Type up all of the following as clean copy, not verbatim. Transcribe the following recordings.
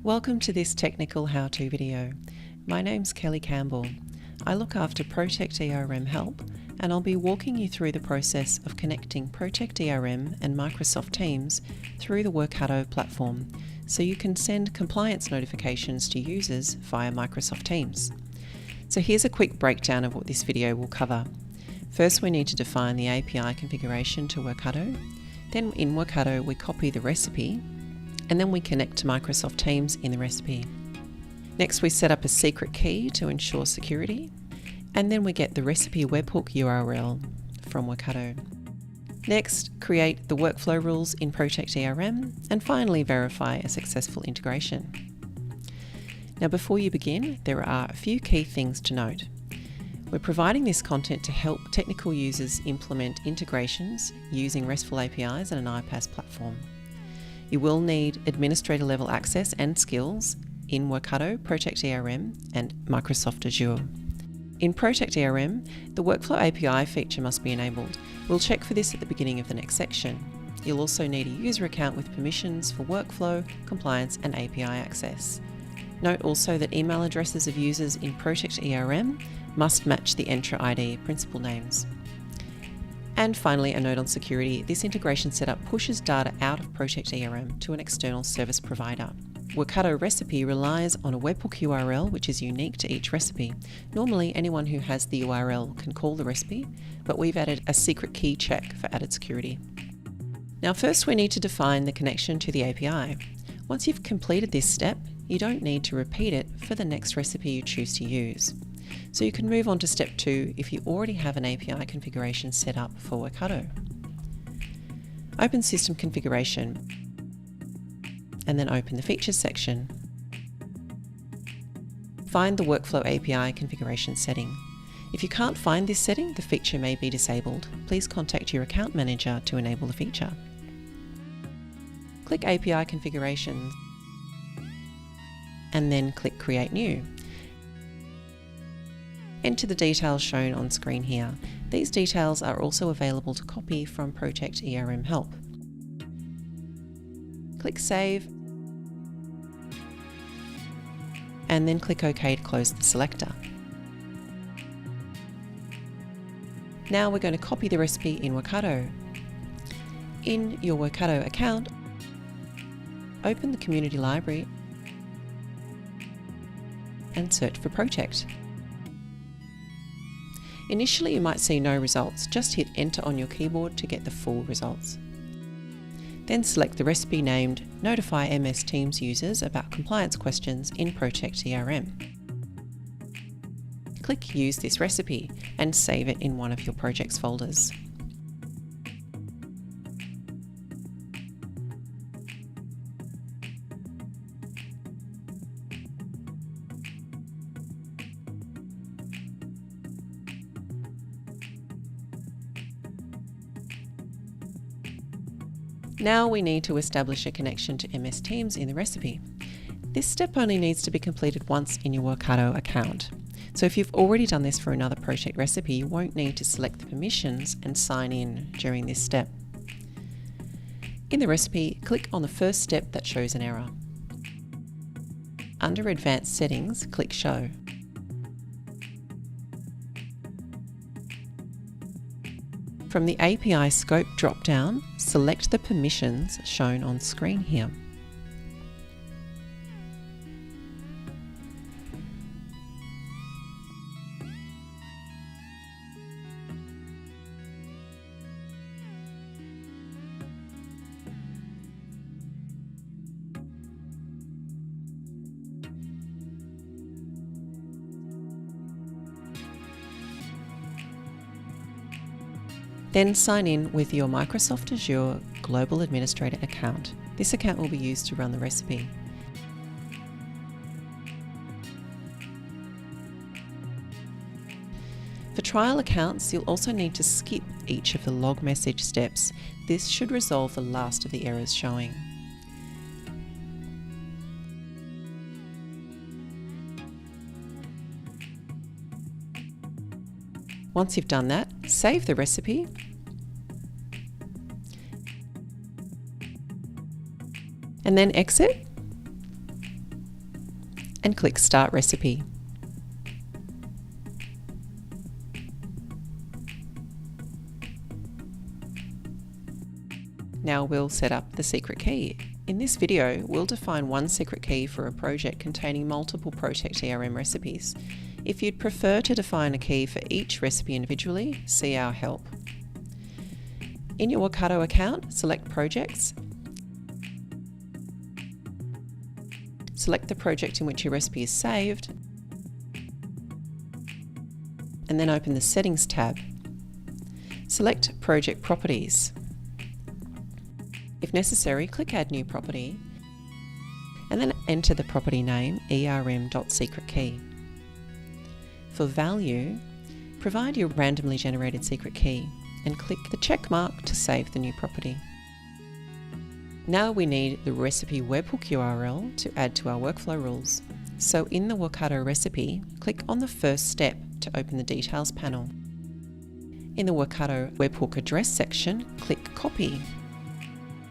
Welcome to this technical how-to video. My name's Kelly Campbell. I look after Protecht ERM Help, and I'll be walking you through the process of connecting Protecht ERM and Microsoft Teams through the Workato platform, so you can send compliance notifications to users via Microsoft Teams. So here's a quick breakdown of what this video will cover. First, we need to define the API configuration to Workato. Then in Workato, we copy the recipe, and then we connect to Microsoft Teams in the recipe. Next, we set up a secret key to ensure security, and then we get the recipe webhook URL from Workato. Next, create the workflow rules in Protecht ERM, and finally verify a successful integration. Now, before you begin, there are a few key things to note. We're providing this content to help technical users implement integrations using RESTful APIs and an iPaaS platform. You will need administrator level access and skills in Workato, Protecht ERM and Microsoft Azure. In Protecht ERM, the Workflow API feature must be enabled. We'll check for this at the beginning of the next section. You'll also need a user account with permissions for workflow, compliance and API access. Note also that email addresses of users in Protecht ERM must match the Entra ID principal names. And finally, a note on security. This integration setup pushes data out of Protecht ERM to an external service provider. Workato recipe relies on a webhook URL which is unique to each recipe. Normally, anyone who has the URL can call the recipe, but we've added a secret key check for added security. Now first we need to define the connection to the API. Once you've completed this step, you don't need to repeat it for the next recipe you choose to use. So you can move on to step 2 if you already have an API configuration set up for Workato. Open System Configuration and then open the Features section. Find the Workflow API configuration setting. If you can't find this setting, the feature may be disabled. Please contact your account manager to enable the feature. Click API Configurations and then click Create New. Enter the details shown on screen here. These details are also available to copy from Protecht ERM Help. Click Save and then click OK to close the selector. Now we're going to copy the recipe in Workato. In your Workato account, open the Community Library and search for Protecht. Initially, you might see no results. Just hit Enter on your keyboard to get the full results. Then select the recipe named Notify MS Teams Users about compliance questions in Protecht ERM. Click Use this recipe and save it in one of your projects folders. Now we need to establish a connection to MS Teams in the recipe. This step only needs to be completed once in your Workato account. So if you've already done this for another project recipe, you won't need to select the permissions and sign in during this step. In the recipe, click on the first step that shows an error. Under Advanced Settings, click Show. From the API Scope drop-down, select the permissions shown on screen here. Then sign in with your Microsoft Azure Global Administrator account. This account will be used to run the recipe. For trial accounts, you'll also need to skip each of the log message steps. This should resolve the last of the errors showing. Once you've done that, save the recipe and then exit and click Start Recipe. Now we'll set up the secret key. In this video, we'll define one secret key for a project containing multiple Protecht ERM recipes. If you'd prefer to define a key for each recipe individually, see our help. In your Workato account, select Projects. Select the project in which your recipe is saved, and then open the Settings tab. Select Project Properties. If necessary, click Add New Property, and then enter the property name erm.secretkey. For value, provide your randomly generated secret key and click the check mark to save the new property. Now we need the recipe webhook URL to add to our workflow rules. So in the Workato recipe, click on the first step to open the Details panel. In the Workato webhook address section, click Copy.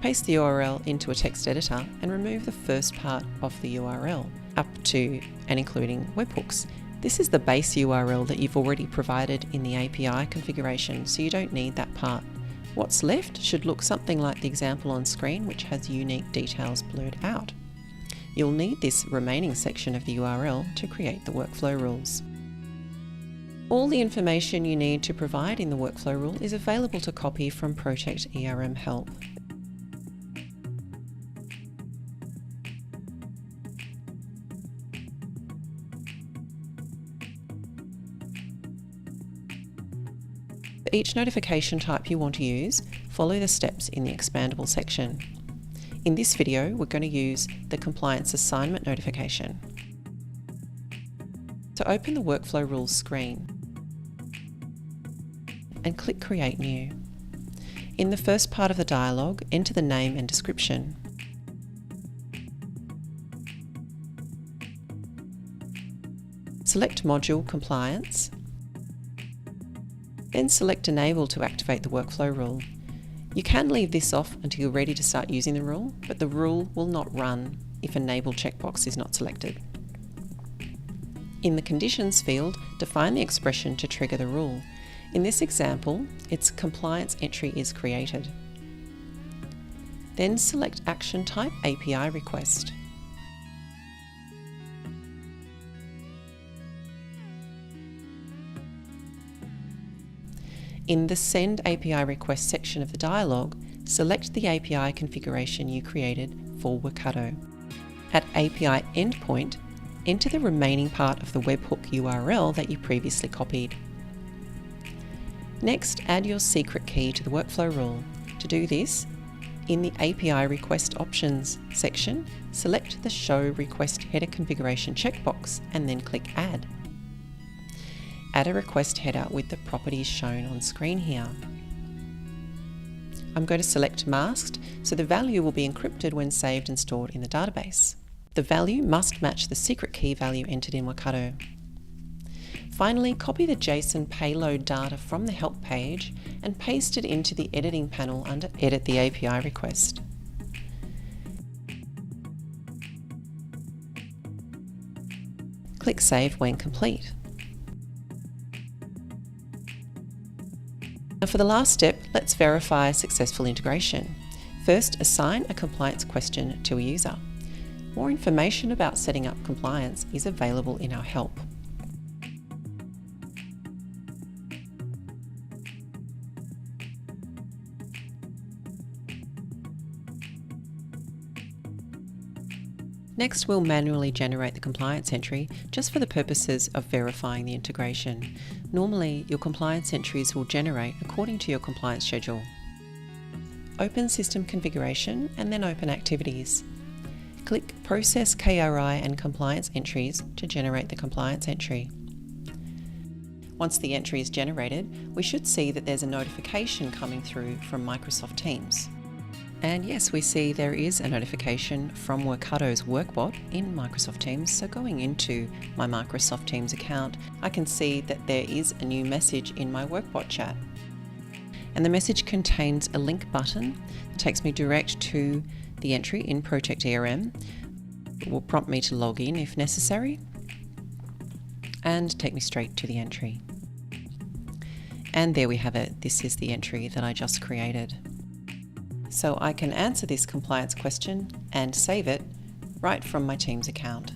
Paste the URL into a text editor and remove the first part of the URL, up to and including webhooks. This is the base URL that you've already provided in the API configuration, so you don't need that part. What's left should look something like the example on screen, which has unique details blurred out. You'll need this remaining section of the URL to create the workflow rules. All the information you need to provide in the workflow rule is available to copy from Protecht ERM Help. For each notification type you want to use, follow the steps in the expandable section. In this video, we're going to use the compliance assignment notification. To open the workflow rules screen and click Create New. In the first part of the dialog, enter the name and description. Select Module Compliance. Then select Enable to activate the workflow rule. You can leave this off until you're ready to start using the rule, but the rule will not run if Enable checkbox is not selected. In the Conditions field, define the expression to trigger the rule. In this example, its compliance entry is created. Then select Action Type API Request. In the Send API Request section of the dialog, select the API configuration you created for Workato. At API Endpoint, enter the remaining part of the webhook URL that you previously copied. Next, add your secret key to the workflow rule. To do this, in the API Request Options section, select the Show Request Header Configuration checkbox and then click Add. Add a request header with the properties shown on screen here. I'm going to select Masked, so the value will be encrypted when saved and stored in the database. The value must match the secret key value entered in Workato. Finally, copy the JSON payload data from the help page and paste it into the editing panel under Edit the API request. Click Save when complete. Now for the last step, let's verify successful integration. First, assign a compliance question to a user. More information about setting up compliance is available in our help. Next, we'll manually generate the compliance entry just for the purposes of verifying the integration. Normally, your compliance entries will generate according to your compliance schedule. Open System Configuration and then open Activities. Click Process KRI and Compliance Entries to generate the compliance entry. Once the entry is generated, we should see that there's a notification coming through from Microsoft Teams. And yes, we see there is a notification from Workato's Workbot in Microsoft Teams. So going into my Microsoft Teams account, I can see that there is a new message in my Workbot chat. And the message contains a link button that takes me direct to the entry in Protecht ERM. It will prompt me to log in if necessary and take me straight to the entry. And there we have it. This is the entry that I just created. So I can answer this compliance question and save it right from my Teams account.